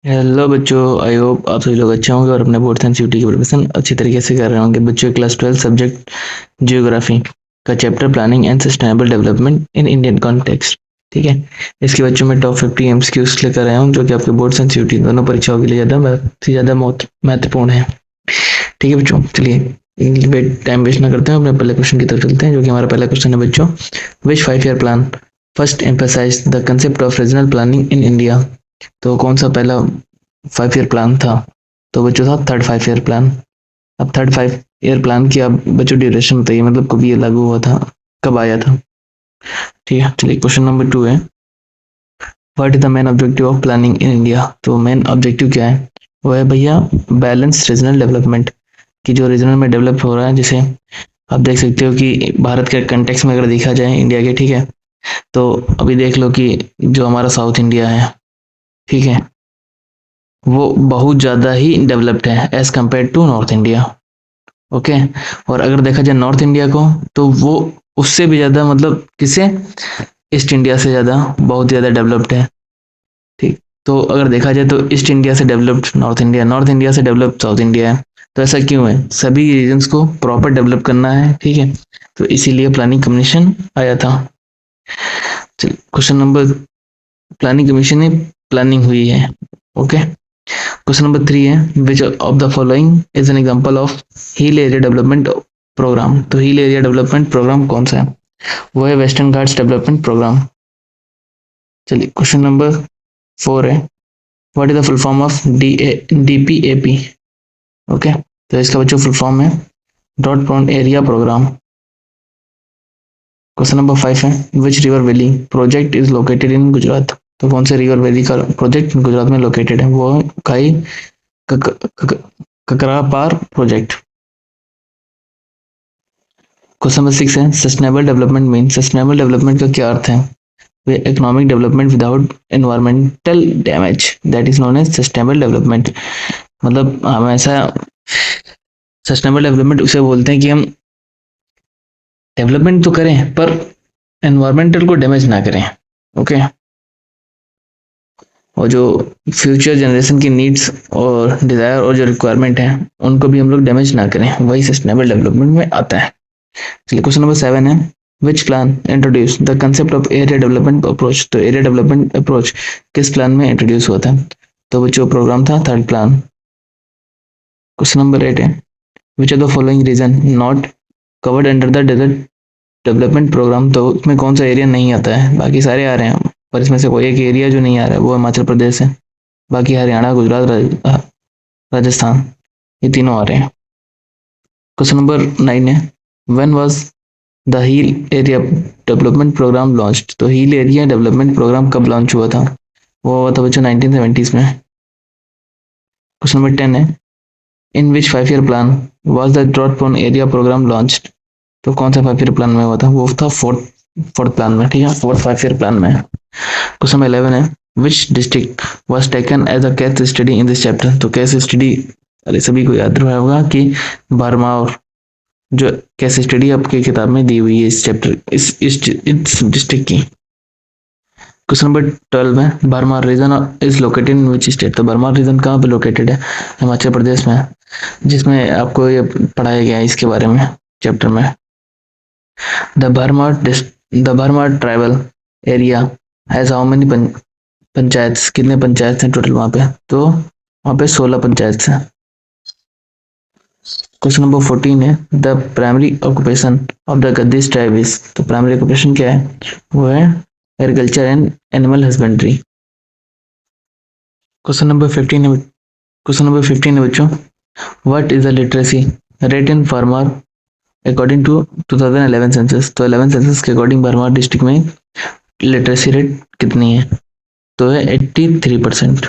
Hello बच्चों, I hope आप सभी लोग अच्छे होंगे और अपने बोर्ड सेंसिटिविटी की प्रिपरेशन अच्छी तरीके से कर रहे होंगे। बच्चों, क्लास 12 सब्जेक्ट जियोग्राफी का chapter planning and sustainable development in Indian context, ठीक है। इसके बच्चों में टॉप 50 एमसीक्यूज लेकर आया हूँ जो कि आपके बोर्ड सेंसिटिविटी दोनों परीक्षाओं के लिए ज़्यादा महत्वपूर्ण है। ठीक है बच्चों, चलिए टाइम वेस्ट ना करते हैं, अपने पहले क्वेश्चन की तरफ चलते हैं जो कि हमारा पहला क्वेश्चन है बच्चों। Which 5 year plan first emphasise the concept of regional planning in India. तो कौन सा पहला 5 ईयर प्लान था? तो बच्चों था थर्ड 5 ईयर प्लान। अब थर्ड 5 ईयर प्लान की आप बच्चों ड्यूरेशन बताइए, मतलब कब ये लागू हुआ था, कब आया था। ठीक है, चलिए क्वेश्चन नंबर 2 है, what is the main objective of planning in India. तो मेन ऑब्जेक्टिव क्या है? वो है भैया बैलेंस रीजनल डेवलपमेंट, कि जो रीजनल में डेवलप हो रहा है, जैसे आप देख सकते हो कि भारत के कंटेक्स में अगर देखा जाए इंडिया के, ठीक है, तो अभी देख लो कि जो हमारा साउथ इंडिया है, ठीक है, वो बहुत ज़्यादा ही डेवलप्ड है as compare to North India. Okay, और अगर देखा जाए नॉर्थ इंडिया को, तो वो उससे भी ज़्यादा, मतलब किससे, ईस्ट इंडिया से ज़्यादा बहुत ज़्यादा डेवलप्ड है। ठीक, तो अगर देखा जाए तो ईस्ट इंडिया से developed north India, north India से डेवलप्ड साउथ इंडिया है। तो ऐसा क्यों है? सभी रीजन्स को प्रॉपर डेवलप करना है, ठीक है, तो इसीलिए प्लानिंग कमीशन आया था। चलिए क्वेश्चन नंबर, प्लानिंग कमीशन में प्लानिंग हुई है। ओके, क्वेश्चन नंबर 3 है, which of the following is an example of hill area development programme. तो हिल एरिया डेवलपमेंट प्रोग्राम कौन सा है? वो है वेस्टर्न घाट्स डेवलपमेंट प्रोग्राम। चलिए क्वेश्चन नंबर 4 है, what is the full form of DPAP. Okay, तो इसका बच्चों फुल फॉर्म है डॉट prone area programme. Question number 5 है, which river valley project is located in Gujarat. तो कौन से रिवर वैली का प्रोजेक्ट गुजरात में लोकेटेड है? वो है काई ककरापार प्रोजेक्ट। क्वेश्चन नंबर 6 है, sustainable development mean, sustainable development का क्या अर्थ है? Way economic development without environmental damage, that is known as sustainable development. मतलब हम ऐसा, सस्टेनेबल डेवलपमेंट उसे बोलते हैं कि हम डेवलपमेंट तो करें पर एनवायरमेंटल को डैमेज ना करें। ओके, और जो फ्यूचर जनरेशन की नीड्स और डिजायर और जो रिक्वायरमेंट है उनको भी हम लोग डैमेज ना करें, वही सस्टेनेबल डेवलपमेंट में आता है। चलिए क्वेश्चन नंबर 7 है, which plan introduce the concept of area development approach. तो एरिया डेवलपमेंट अप्रोच किस प्लान में इंट्रोड्यूस हुआ था? तो बच्चों प्रोग्राम था थर्ड प्लान। क्वेश्चन नंबर 8 है, which are the following region not covered under the desert development programme. तो उसमें कौन सा एरिया नहीं आता है? बाकी सारे आ रहे हैं, पर इसमें से कोई एक एरिया जो नहीं आ रहा है वो हिमाचल प्रदेश है, बाकी हरियाणा, गुजरात, राजस्थान, ये तीनों आ रहे हैं। क्वेश्चन नंबर 9 है, when was the hill area development programme launched. तो हील एरिया डेवलपमेंट प्रोग्राम कब लॉन्च हुआ था? वो हुआ था बच्चों 1970s में। क्वेश्चन नंबर 10 है, in which 5 year plan was the drought prone area programme launched. तो कौन सा 5 ईयर प्लान में हुआ था? वो था फोर्थ प्लान में, ठीक है, फोर्थ 5 ईयर प्लान में। क्वेश्चन नंबर 11 है, which district was taken as a case study in this chapter. तो केस स्टडी, अरे सभी को याद रहा होगा कि भरमौर जो केस स्टडी आपकी किताब में दी हुई है इस चैप्टर, इस डिस्ट्रिक्ट की। क्वेश्चन नंबर 12 है, Bharmour region is located in which state. तो भरमौर रीजन कहाँ पे लोकेटेड है? हिमाचल प्रदेश में, जिसमें आपको ये पढ़ाया गया है इसके बारे में चैप्टर में। The Bharmour tribal area has how many panchayat, कितने पंचायत हैं टोटल वहां पे? तो वहां पे 16 पंचायत हैं। क्वेश्चन नंबर 14 है, the primary occupation of the Gaddis tribe is. तो प्राइमरी ऑक्यूपेशन क्या है? वो है agriculture and animal husbandry. Question number 15 है बच्चों, what is the literacy rate in Bharmour according to 2011 census. तो 11 सेंसस के अकॉर्डिंग भरमौर डिस्ट्रिक्ट में लिटरेसी रेट कितनी है? तो है 83%।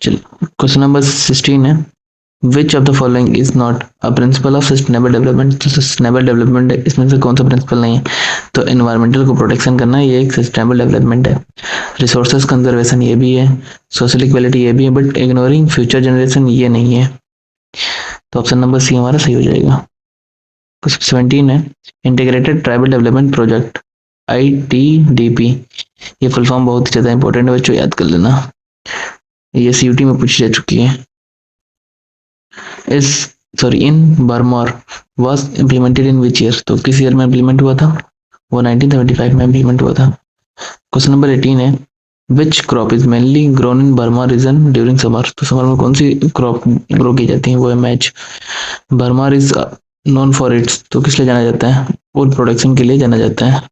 चलिए क्वेश्चन नंबर 16 है, which of the following is not a principle of sustainable development. तो सस्टेनेबल डेवलपमेंट है, इसमें से कौन सा प्रिंसिपल नहीं है? तो एनवायरमेंटल को प्रोटेक्शन करना ये एक सस्टेनेबल डेवलपमेंट है। रिसोर्सेज कंजर्वेशन ये भी है, सोशल इक्वलिटी ये भी है, बट इग्नोरिंग फ्यूचर जनरेशन ये नहीं है। तो ऑप्शन नंबर सी हमारा सही हो जाएगा। क्वेश्चन 17 है, integrated tribal development project ITDP ये फुल फॉर्म बहुत ही ज़्यादा इंपॉर्टेंट है बच्चों, याद कर लेना, ये सीयूटी में पूछी जा चुकी है। In Bharmour was implemented in which year, तो किस ईयर में इम्प्लीमेंट हुआ था, वो 1975 में इम्प्लीमेंट हुआ था। क्वेश्चन नंबर 18 है which crop is mainly grown in Burma reason during summer, तो समर में कौन सी क्रॉप ग्रो की जाती है, वो है match. Burma is known for its, तो किस लिए जाना जाता है, वुड प्रोडक्शन के लिए जाना जाता है।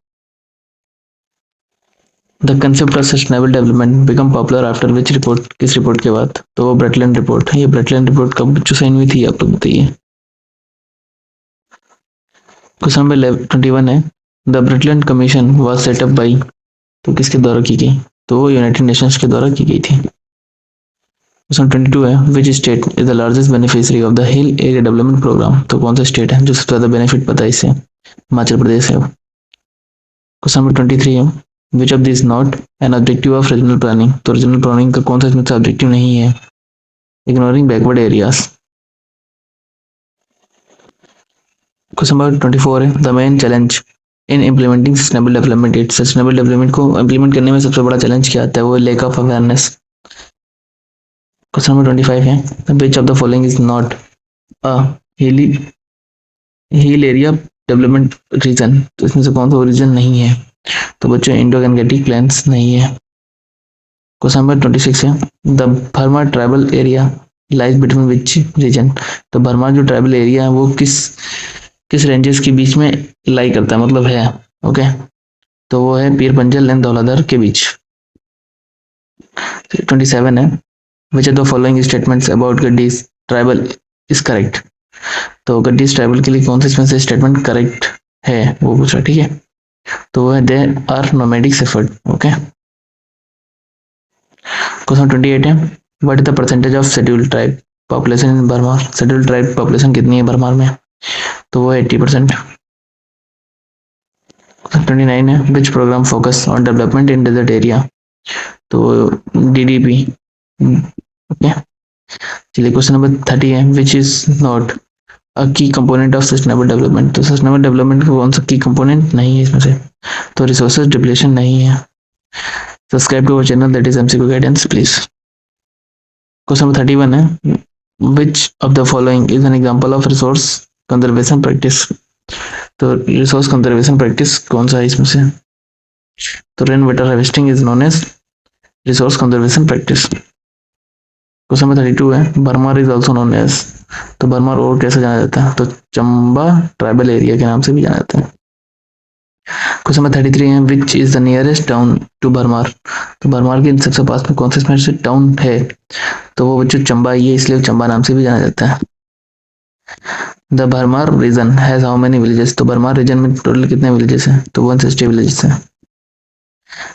The concept of sustainable development become popular after which report, किस रिपोर्ट के बाद, तो वो ब्रेटलैंड रिपोर्ट है। ये ब्रेटलैंड रिपोर्ट कब जो साइन हुई थी आप लोग बताइए। क्वेश्चन नंबर 21 है the Brundtland commission was set up by, तो किसके द्वारा की गई, तो वो यूनाइटेड नेशंस के द्वारा की गई थी। क्वेश्चन 22 है which state is the largest beneficiary of the hill area development programme, तो कौन सा स्टेट है जो सबसे ज्यादा बेनिफिट पता है इससे, हिमाचल प्रदेश है। क्वेश्चन नंबर 23 है which of this not an objective of regional planning, तो रीजनल प्लानिंग का कौन सा इसमें से ऑब्जेक्टिव नहीं है, ignoring backward areas. Question number 24 है the main challenge in implementing sustainable development aid, sustainable development को इम्प्लीमेंट करने में सबसे बड़ा चैलेंज क्या आता है, वो lack of awareness. Question number 25 है which of the following is not a hilly hill area development reason, तो इसमें से कौन सा रीजन नहीं है, तो बच्चों इंडो गंगेटिक प्लेन्स नहीं है। क्वेश्चन नंबर 26 है द भरमा tribal area lies between which region, तो भरमा जो ट्राइबल एरिया है वो किस किस रेंजेस के बीच में लाई करता है, मतलब है, ओके, तो वो है पीर पंजल एंड धौलाधर के बीच। 27 है which of the following statements about Gaddis tribal is correct, तो गड्डीज ट्राइबल के लिए कौन सा इसमें से स्टेटमेंट करेक्ट है, वो पूछा, ठीक है, तो वो है they are nomadic shepherd, okay. Question 28 है what is the percentage of scheduled tribe population in Burma, scheduled tribe population कितनी है बर्मा में, तो वो 80%। 29 है which programme focus on development in desert area, तो डीडीपी, ओके। चलिए क्वेश्चन नंबर 30 है which is not a key component of sustainable development, तो सस्टेनेबल डेवलपमेंट का कौन सा की कंपोनेंट नहीं है इसमें से, तो रिसोर्सेज डिप्लीशन नहीं है। Subscribe to our channel that is MCQ guidance please. Question number 31 है which of the following is an example of resource conservation practice, तो रिसोर्स कंजर्वेशन प्रैक्टिस कौन सा है इसमें से, तो rain water harvesting is known as resource conservation practice. Question number 32 है Burma is also known as, तो बर्मा और कैसे जाना जाता है, तो चंबा ट्राइबल एरिया के नाम से भी जाना जाता है। क्वेश्चन नंबर 33 है which is the nearest town to Bharmour, तो बर्मार के सबसे पास में कौन सा टाउन है, तो वो बच्चों चंबा ही है, इसलिए चंबा नाम से भी जाना जाता है। The Bharmour region has how many villages, तो बर्मार रीजन में टोटल कितने विलेजेस हैं, तो 160 विलेजेस हैं।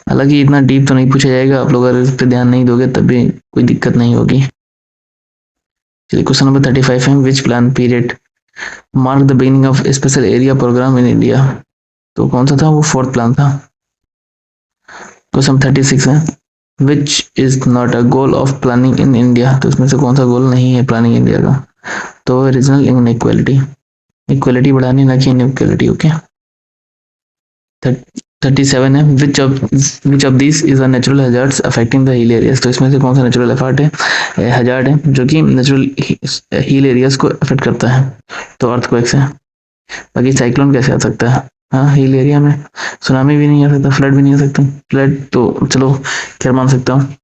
हालांकि इतना डीप तो नहीं पूछा जाएगा, आप लोग अगर इस पर ध्यान नहीं दोगे तब भी कोई दिक्कत नहीं होगी। चलिए क्वेश्चन नंबर 35 है which plan period mark the beginning of special area programme in India, तो कौन सा था, वो फोर्थ प्लान था। क्वेश्चन 36 है which is not a goal of planning in India, तो इसमें से कौन सा गोल नहीं है प्लानिंग इंडिया का, तो रीजनल इनइक्वालिटी, इक्वालिटी बढ़ानी ना कि इनइक्वालिटी, ओके। 37 है which of this is a natural hazards affecting the hill areas, तो इसमें से कौन सा नेचुरल हैजार्ड है जो कि नेचुरल हिल एरियाज को अफेक्ट करता है, तो अर्थक्वेक्स है। बाकी साइक्लोन कैसे आ सकता है, हाँ हिल एरिया में सुनामी भी नहीं आ सकता, फ्लड भी नहीं आ सकता, फ्लड तो चलो खैर मान सकता हूँ,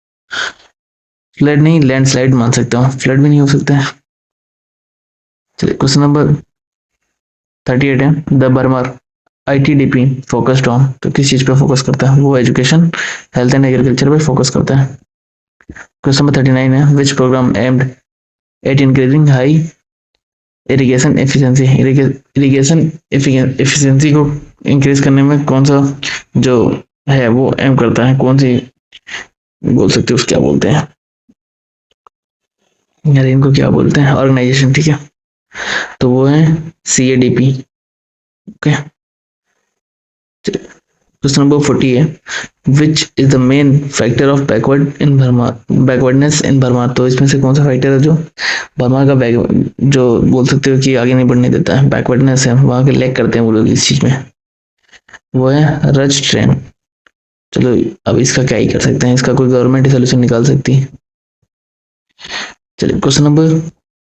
फ्लड नहीं लैंडस्लाइड मान सकता हूँ, फ्लड भी नहीं हो सकता है। चलिए क्वेश्चन नंबर 38 है द बर्मर आईटीडीपी फोकस्ड ऑन, तो किस चीज पे फोकस करता है, वो एजुकेशन हेल्थ एंड एग्रीकल्चर पे फोकस करता है। क्वेश्चन नंबर 39 है which programme aimed at increasing high irrigation efficiency, irrigation efficiency को इंक्रीज करने में कौन सा जो है वो एम करता है, कौन सी बोल सकते हो उस क्या बोलते हैं यार, इनको क्या बोलते हैं ऑर्गेनाइजेशन, ठीक है, तो वो है CADP, ओके। क्वेश्चन नंबर 40 है which is the main factor of backwardness in Burma, तो इसमें से कौन सा फैक्टर है जो बर्मा का जो बोल सकते हो कि आगे नहीं बढ़ने देता है, बैकवर्डनेस है, वहां के लैग करते हैं वो लोग इस चीज में, वो है रज ट्रेन, चलो अब इसका क्या ही कर सकते हैं, इसका कोई गवर्नमेंट ही सोल्यूशन निकाल सकती है। चलिए क्वेश्चन नंबर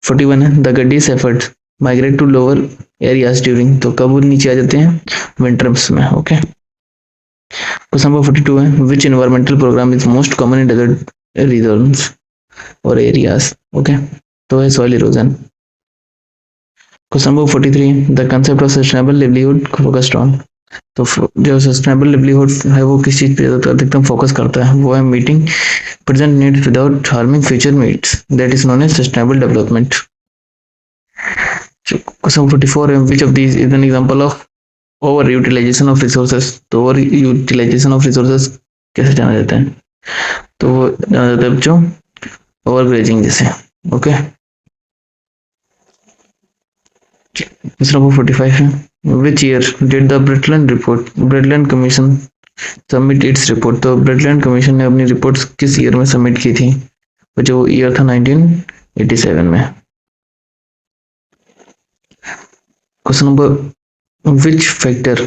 41 है, द गड्डीज एफर्ट migrate to lower areas during, तो कब वो नीचे आ जाते हैं, विंटर्स में। ओके, क्वेश्चन नंबर 42 है, which environmental programme is most common in desert regions और एरियाज। ओके, तो है soil erosion. Question number 43, the concept of sustainable livelihood focused on, तो जो सस्टेनेबल लिवलीहुड है वो किस चीज पे अधिकतम फोकस करता है, वो है meeting present needs without harming future needs, that is known as sustainable development. Question 44 है, which of these is an example of over utilisation of resources, तो ओवर यूटिलाइजेशन ऑफ रिसोर्सेज कैसे जाना जाता है, तो वो जाना जाता है बच्चों ओवर ग्रेजिंग जैसे। ओके, क्वेश्चन नंबर 45 है, which year did the Brundtland commission submit its report, तो ब्रेटलैंड कमीशन ने अपनी रिपोर्ट किस ईयर में सबमिट की थी, जो ईयर था 1987 में। Question number, which factor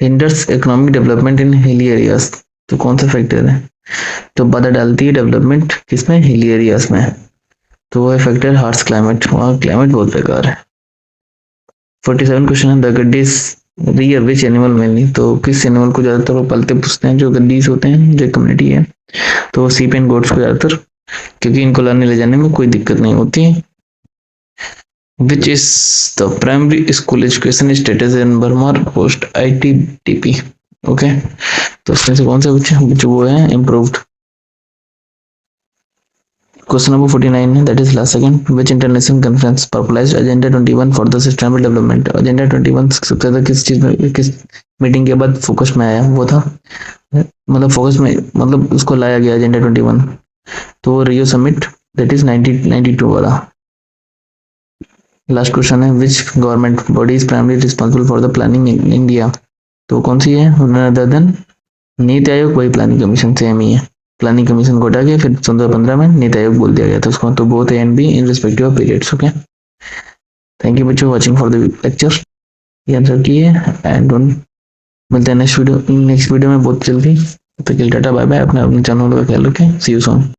hinders economic development in hilly areas, तो कौन सा फैक्टर है तो बाधा डालती है डेवलपमेंट किसमें, हिली एरियाज में, तो वो है फैक्टर हार्श क्लाइमेट, वहाँ क्लाइमेट बहुत बेकार है। 47 क्वेश्चन है, the Gaddis rear which animal mainly, तो किस एनिमल को ज्यादातर वो पलते पुसते हैं, जो गड्डीज होते हैं जो कम्युनिटी है, तो वो सीप एंड गोट्स को ज्यादातर, क्योंकि इनको लाने ले जाने में कोई दिक्कत नहीं होती। विच is the primary school education status in Burma post ITTP। Okay, तो उसमें से कौन सा बच्चे वो है इम्प्रूव्ड। क्वेश्चन नंबर 49 है, that is last second, which international conference popularised agenda 21 for the sustainable development, agenda 21 सबसे ज्यादा किस चीज में, किस मीटिंग के बाद फोकस में आया, वो था मतलब फोकस में मतलब उसको लाया गया एजेंडा 21, तो वो रियो समिट दैट इज 1992 वाला। लास्ट क्वेश्चन है, which government body is primary responsible for the planning in India, तो कौन सी है, अदर देन नीति आयोग, वही प्लानिंग कमीशन सेम ही है, प्लानिंग कमीशन को हटा के फिर 2015 में नीति आयोग बोल दिया गया था उसको, तो both A and B in respective of periods. Okay, thank you बच्चों वाचिंग फॉर द लेक्चर, ये आंसर किए एंड मिलते हैं नेक्स्ट वीडियो में बहुत जल्दी, तो टाटा बाय बाय, अपने चैनल का ख्याल रखें, सी यू सून।